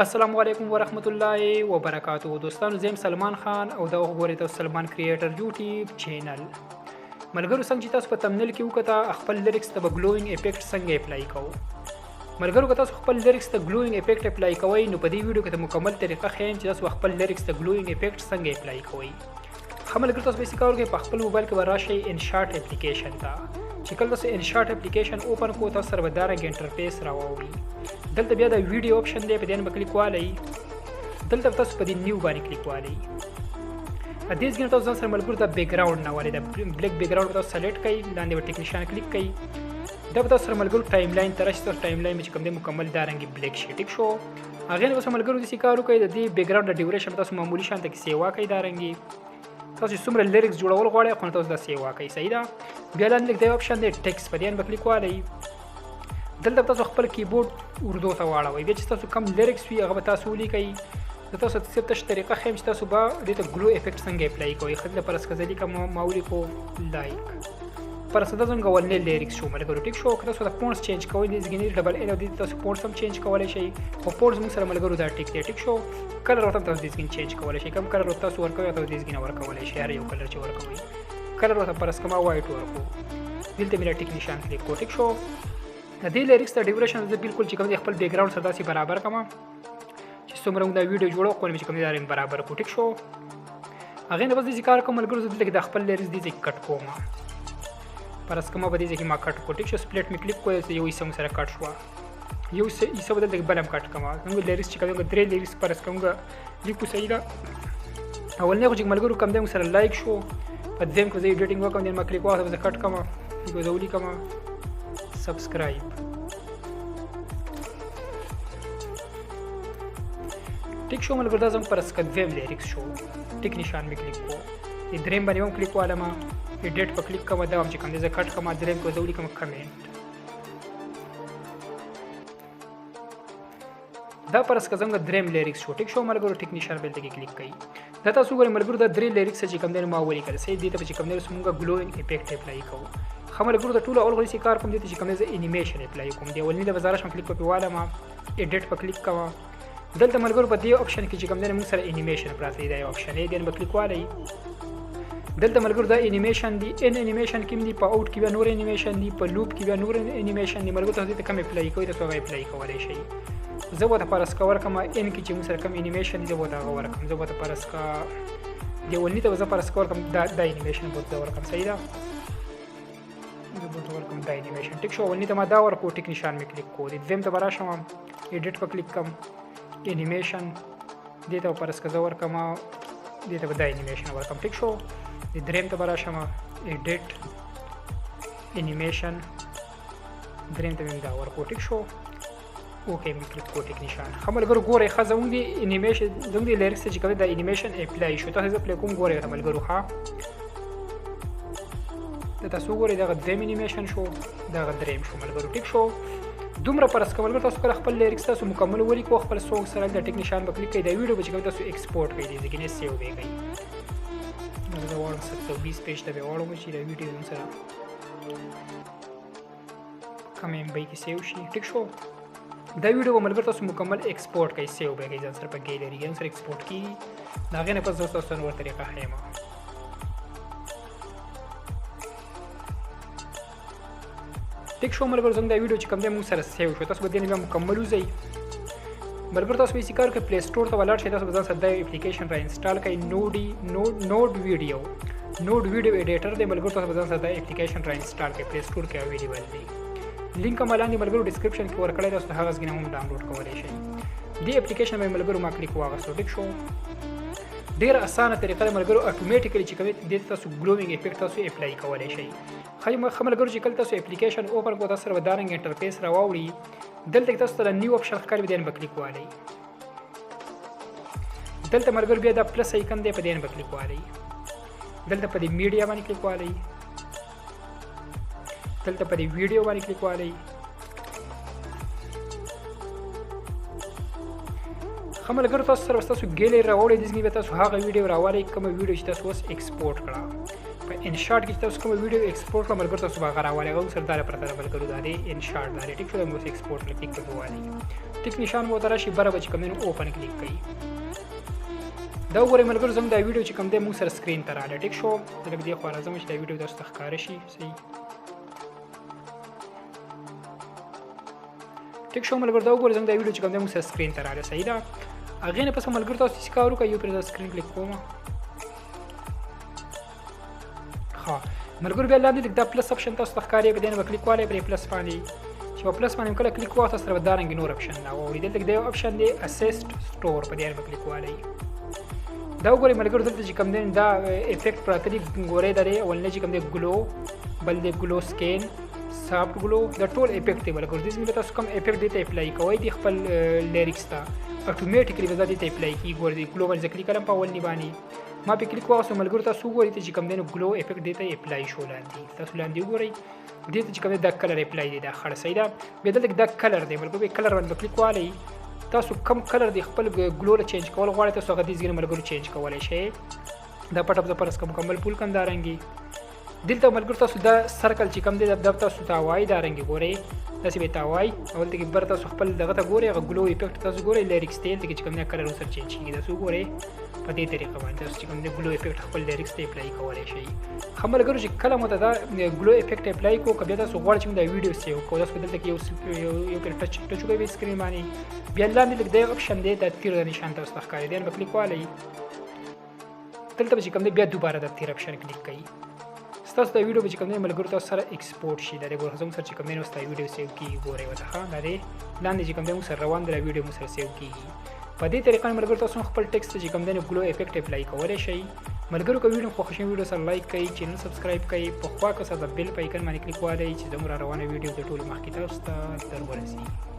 السلام علیکم ورحمت الله وبرکاتو. دوستانو زم سلمان خان او دا وګورئ تاسو سلمان کریټر یوټیوب چینل. ملګرو څنګه چې تاسو په تمنیل کې وکړه خپل لیریکس ته ګلوینګ افیکټ څنګه اپلای کوو. ملګرو که تاسو خپل لیریکس ته ګلوینګ افیکټ اپلای کوئ نو په دې ویډیو کې د مکمل طریقه ښیم چې تاسو خپل لیریکس ته ګلوینګ افیکټ څنګه اپلای کوئ. ملګرو تاسو به څه کوئ په خپل موبایل کې ورشئ انشارټ اپلیکیشن ته. چې کله تاسو انشارټ اپلیکیشن اوپن کوئ تاسو سره به دارنګ انټرفیس راوړي. دلته بیا د ویډیو آپشن دی په دې باندې کلیک والئ. دلته تاسو په دې نیو باندې کلیک والئ. ا دې ځګنه تاسو سره ملګرو د بیک ګراوند نه والئ د بلیک بیک ګراوند تاسو سلیکټ کړئ لاندې په ټیکنیشن کلیک کړئ. دا به تاسو سره ملګرو ټایم لاین ته راشي. تاسو ټایم لاین چې کوم دی مکمل دارنګ بلیک شي ټیک شو. هغه نه تاسو ملګرو د سکارو کوي د دې بیک ګراوند د ډیوریشن تاسو معمولی شانته کې سیوا کوي دارنګ تاسو څومره لیریکس جوړول غواړئ خو تاسو دا سیوا کوي صحیح ده. بیا لاندې د آپشن دی ټیکس په دې باندې کلیک والئ. دلته تاسو خپل کیبورډ اردو ته واړوئ. بیا چې تاسو کم لیریکس وي هغه به تاسو ولیکئ. د تاسو څه تش طریقه خیم چې تاسو به دې ته ګلو افیکټ څنګه اپلای کوئ. خدای پر اسکه ځلی کوم ماولی کو لایک پر اساس څنګه ولنه لیریکس شو ملګرو ټیک شو. که تاسو د فونټس چینج کوئ د زګنی ډبل ان او دې تاسو فونټس هم چینج کولای شئ. او فونټس موږ سره ملګرو دا ټیک دی ټیک شو. کلر ورته تاسو د زګن چینج کولای شئ. کوم کلر تاسو ورکوي تاسو د زګن ورکولای شئ. هر یو کلر چې ورکوي کلر ورته پر اسکه ما وایټ ورکو. دلته مې ټیک نشان کلیک کو ټیک شو. د دې لیریکس ته ډیوریشن زه بالکل چې کوم دی خپل بیک ګراوند سره داسې برابر کما چې څومره موږ دا ویډیو جوړو کوم چې کوم دی رنګ برابر کو ټیک شو. هغه نه بس دې کار کوم ملګرو زه دلته د خپل لیریکس دې کټ کوم پر اس کومه بدې ځکه ما کټ کو ټیک شو. سپلیټ می کلیک کوی یو یې سم سره کټ شو. یو یې بدل د بلم کټ کما موږ لیریکس چې کوم درې لیریکس پر اس کوم لیکو صحیح ده. اول نه چې ملګرو کوم دې سره لایک شو په دې کو زه ایډیټینګ وکم دې ما کلیک واه زه کټ کما یو زولي کما سبسکرایب ټیک شو. ملګرو دا زم پر اس کوم لیریکس شو ټیک نشان می کلیک کو. دې دریم باندې هم کلیک والما ایډیټ په کلیک کوم دا هم چې کوم دې زه کټ کوم دریم کو زولي کوم کمنټ دا پر اس کزنګ دریم لیریکس شو ټیک شو. ملګرو ټیک نشان بل ته کلیک کړئ. دا تاسو ګورئ ملګرو دا درې لیریکس چې کوم دې ما ولي کړ سي دې ته چې کوم دې سمګه ګلوینګ افیکټ اپلای کوو. ملګرو د ټولو اول غوړي کار کوم دې چې کوم دې انیمیشن اپلای کوم دی ولني د وزارت کلیک په واله ما ایډیټ په کلیک کوم. دلته ملګرو په دې آپشن کې چې کوم دې موږ سره انیمیشن پراته دی دا آپشن یې دې په کلیک والئ. دلته ملګرو دا انیمیشن دی ان انیمیشن کې دی په اوټ کې به نور انیمیشن دی په لوپ کې به نور انیمیشن دی. ملګرو تاسو دې کوم اپلای کوئ تاسو هغه اپلای کولای شئ. زه وته پر اسکا ورکم ان کې چې موږ سره کوم انیمیشن دی زه وته هغه ورکم. زه وته پر اسکا دی ولني ته زه پر اسکا ورکم دا انیمیشن وته ورکم صحیح ده. زه وته ورکم دا انیمیشن ټیک شو. ولني ته ما دا ورکو ټیک نشان می کلیک کو. دې زم ته براشم ایډیټ په کلیک کوم انیمیشن دې ته پر اسکا زه ورکم دې ته دا انیمیشن ورکم ټیک شو. د دریم ته براشم ایډیټ انیمیشن دریم ته دا ورکو ټیک شو. اوکې می کلیک کو ټیک نشان. ملګرو ګورئ ښه زموږ د انیمیشن زموږ د لیریکس چې کوم د انیمیشن اپلای شو تاسو اپلای کوم ګورئ ملګرو ښه د تاسو ګورئ دا دریم انیمیشن شو دا دریم شو ملګرو ټیک شو. دومره پر اسکه ملګرو تاسو کله خپل لیریکس تاسو مکمل ولیکو خپل سونګ سره د ټیک نشان په کلیک کړئ. دا ویډیو چې کوم تاسو ایکسپورټ کړئ ځکه نه سیو دی کړئ. دا وړم 720 پیج ته به وړم چې دا ویډیو سره کوم ام بي کې سیو شي ټیک شو. دا ویډیو ملګرو تاسو مکمل ایکسپورټ کړئ سیو به کړئ ځان سره په ګیلری کې سره ایکسپورټ کی دا غنه پس تاسو نور طریقه خیمه ټیک شو. ملګرو څنګه دا ویډیو چې کوم دې موږ سره سیو شو تاسو به دې نه مکمل وځئ. ملګرو تاسو به کار کې پلی سٹور ته ولاړ شئ. تاسو به ځان سره دا اپلیکیشن را انسټال کړئ. نوډ ویډیو ایډیټر دی ملګرو تاسو به ځان سره دا اپلیکیشن را انسټال کړئ. پلی سٹور کې اویلیبل دی. لینک هم لاندې ملګرو ډسکرپشن کې ورکړی تاسو هغه ځګنه هم ډاونلوډ کولای شئ. دې اپلیکیشن باندې ملګرو ما کلیک واغستو ټیک شو. ډیر اسانه طریقه ده ملګرو اتوماتیکلی چې کوم دې تاسو ګلوینګ افیکټ تاسو اپلای کولای شئ. ملګرو چې کله تاسو اپلیکیشن اوپن کو تاسو سره دارنګ انټرفیس راوړي دلته تاسو ته نیو آپشن ښکاري بدین په کلیک والئ. دلته ملګرو بیا دا پلس آیکن دی په دې په کلیک والئ. دلته په دې میډیا باندې کلیک والئ. دلته په دې ویډیو باندې کلیک والئ. ملګرو تاسو سره تاسو ګیلری راوړئ دې ځکه تاسو هغه ویډیو راوړئ کوم ویډیو چې تاسو اوس ایکسپورټ کړه. په انشارټ کې تاسو کوم ویډیو ایکسپورټ کړه ملګرو تاسو هغه راوړئ او سره دا پرته ملګرو دا دی انشارټ دا ټیک شو موږ ایکسپورټ کلیک کوو. ټیک نشان وته راشي بره به چې کوم دی نو اوپن کلیک کوي. دا وګورئ ملګرو زموږ دا ویډیو چې کوم دی موږ سره سکرین ته راغلی. ټیک شو لږ دې خوا راځم چې دا ویډیو تاسو ته ښکاره شي. صحیح ټیک شو ملګرو دا وګورئ زموږ دا ویډیو چې کوم دی موږ سره سکرین ته راغلی. صحیح ده. هغې نه پس ملګرو تاسو چې کار وکړئ یو پرې دا سکرین کلیک کوم. ښه ملګرو بیا لاندې لږ دا پلس اپشن تاسو ته ښکاري که دی نه به کلیک والی پرې پلس باندې چې په پلس باندې کله کلیک ووهه تاسو سره به دارنګې نور اپشن راواړي. دلته کې دا یو اپشن دی اسسټ سټور په دې باندې به کلیک والی. دا وګورئ ملګرو دلته چې کوم دی دا افیکټ پراته دي ګورئ دا دی اولنی چې کوم دی ګلو بل دی ګلو سکین سافټ ګلو دا ټول افیکټ دی ملګرو. دې ځینې به تاسو کوم افیکټ دې ته اپلای کوئ دي خپل لیریکس ته اتومیټیکلی به دا دې ته اپلای کېږي. ګورئ ګلو باندې زه کلیک کړم په اولني باندې ما پې کلیک واخیستو ملګرو تاسو وګورئ چې کوم دی نو ګلو افیکټ دې ته اپلای شو لاندې. تاسو لاندې وګورئ دې ته چې کوم دی دا کلر اپلای دی دا خړ صحیح ده. بیا دلته دا کلر دی ملګرو بیا کلر باندې به کلیک والی تاسو کم کلر دی خپل ګلو له چینج کول غواړئ تاسو هغه دې ځینې ملګرو چینج کولی شئ. دا پټ اپ د پرس که مکمل پول کم دارنګي دلته ملګرو تاسو دا سرکل چې کم دی دا تاسو ته وایي دارنګي ګورئ داسې به ته وایي او دلته کې بر تاسو خپل دغه ته ګورئ هغه ګلو افیکټ تاسو ګورئ لیریکس ته دلته کې چې کوم دی کلر ورسره چینج کېږي تاسو وګورئ په دې طریقه باندې تاسو چې کوم دی ګلو افیکټ خپل لیریکس ته اپلای کولی شئ. ښه ملګرو چې کله مو ته دا ګلو افیکټ اپلای کړو که بیا تاسو غواړئ چې موږ دا ویډیو سیو کړو تاسو به دلته کې یو پرې ټچ وکړئ سکرین باندې بیا لاندې لږ دا یو اپشن دی دا تیر د نشان تاسو ته ښکاري دی به کلیک والی دلته به چې کوم دی بیا دوباره دا تیر اپشن کلیک کوي. ستاسو دا ویډیو به چې کوم دی ملګرو تاسو سره ایکسپورټ شي دا دی ګوره زموږ سره چې کوم دی نو ستا ویډیو سیو کېږي ګورئ ورته ښه دا دی لاندې چې کوم دی موږ سره روان دی دا ویډیو موږ سره سیو کېږي. په دې طریقه ملګرو تاسو خپل ټیکسټ چې کوم دی نو ګلو افیکټ اپلای کولی شئ. ملګرو که ویډیو خوښ شي ویډیو سره لایک کړئ چینل سبسکرایب کړئ په خوا که سره د بیل په ایکن باندې کلیک والی چې زموږ را روانه ویډیو د ټولو مخکې تاسو ته در ورسي.